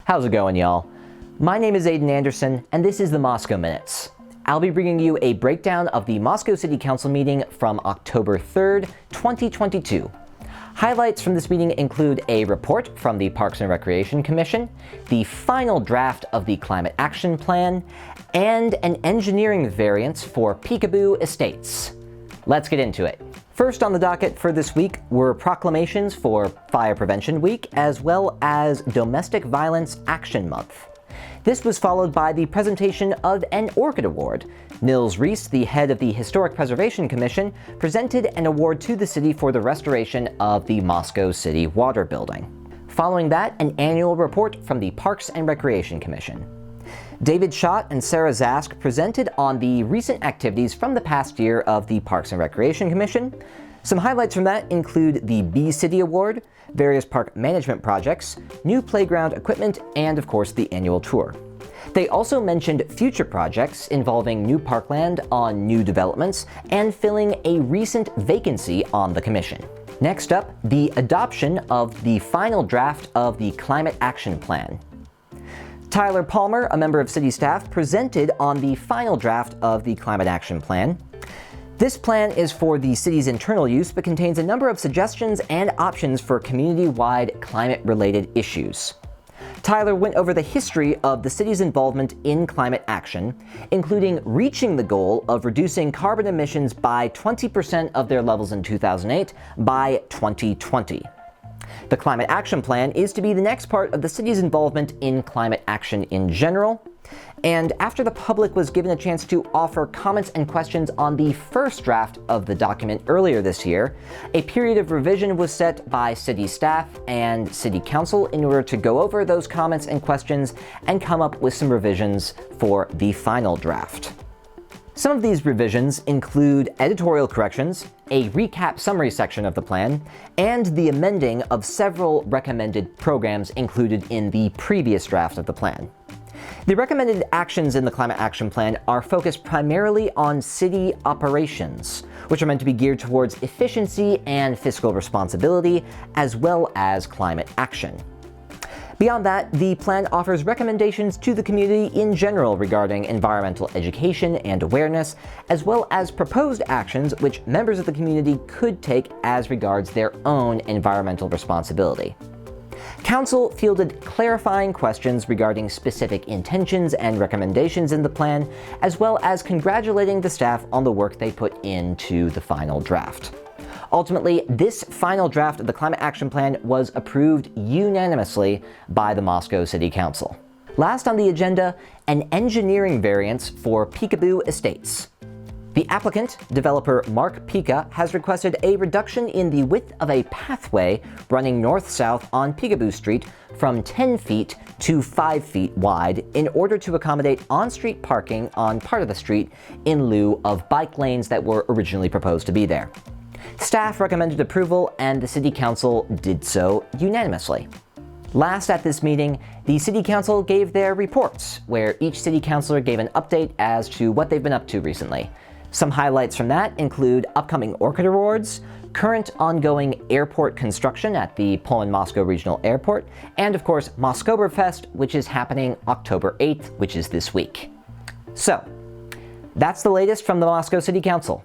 How's it going, y'all? My name is Aiden Anderson, and this is the Moscow Minutes. I'll be bringing you a breakdown of the Moscow City Council meeting from October 3rd, 2022. Highlights from this meeting include a report from the Parks and Recreation Commission, the final draft of the Climate Action Plan, and an engineering variance for Picabu estates. Let's get into it. First on the docket for this week were proclamations for Fire Prevention Week as well as Domestic Violence Action Month. This was followed by the presentation of an Orchid Award. Nils Reese, the head of the Historic Preservation Commission, presented an award to the city for the restoration of the Moscow City Water Building. Following that, an annual report from the Parks and Recreation Commission. David Schott and Sarah Zask presented on the recent activities from the past year of the Parks and Recreation Commission. Some highlights from that include the Bee City Award, various park management projects, new playground equipment, and of course the annual tour. They also mentioned future projects involving new parkland on new developments and filling a recent vacancy on the commission. Next up, the adoption of the final draft of the Climate Action Plan. Tyler Palmer, a member of city staff, presented on the final draft of the Climate Action Plan. This plan is for the city's internal use but contains a number of suggestions and options for community-wide climate-related issues. Tyler went over the history of the city's involvement in climate action, including reaching the goal of reducing carbon emissions by 20% of their levels in 2008 by 2020. The Climate Action Plan is to be the next part of the city's involvement in climate action in general. And after the public was given a chance to offer comments and questions on the first draft of the document earlier this year, a period of revision was set by city staff and city council in order to go over those comments and questions and come up with some revisions for the final draft. Some of these revisions include editorial corrections, a recap summary section of the plan, and the amending of several recommended programs included in the previous draft of the plan. The recommended actions in the Climate Action Plan are focused primarily on city operations, which are meant to be geared towards efficiency and fiscal responsibility, as well as climate action. Beyond that, the plan offers recommendations to the community in general regarding environmental education and awareness, as well as proposed actions which members of the community could take as regards their own environmental responsibility. Council fielded clarifying questions regarding specific intentions and recommendations in the plan, as well as congratulating the staff on the work they put into the final draft. Ultimately, this final draft of the Climate Action Plan was approved unanimously by the Moscow City Council. Last on the agenda, an engineering variance for Picabu estates. The applicant, developer Mark Pica, has requested a reduction in the width of a pathway running north-south on Picabu Street from 10 feet to 5 feet wide in order to accommodate on-street parking on part of the street in lieu of bike lanes that were originally proposed to be there. Staff recommended approval, and the City Council did so unanimously. Last at this meeting, the City Council gave their reports, where each City Councilor gave an update as to what they've been up to recently. Some highlights from that include upcoming Orchid Awards, current ongoing airport construction at the Pullman-Moscow Regional Airport, and of course Moskowberfest, which is happening October 8th, which is this week. So, that's the latest from the Moscow City Council.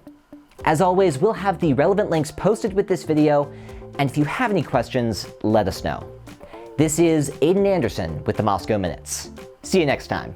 As always, we'll have the relevant links posted with this video, and if you have any questions, let us know. This is Aiden Anderson with the Moscow Minutes. See you next time.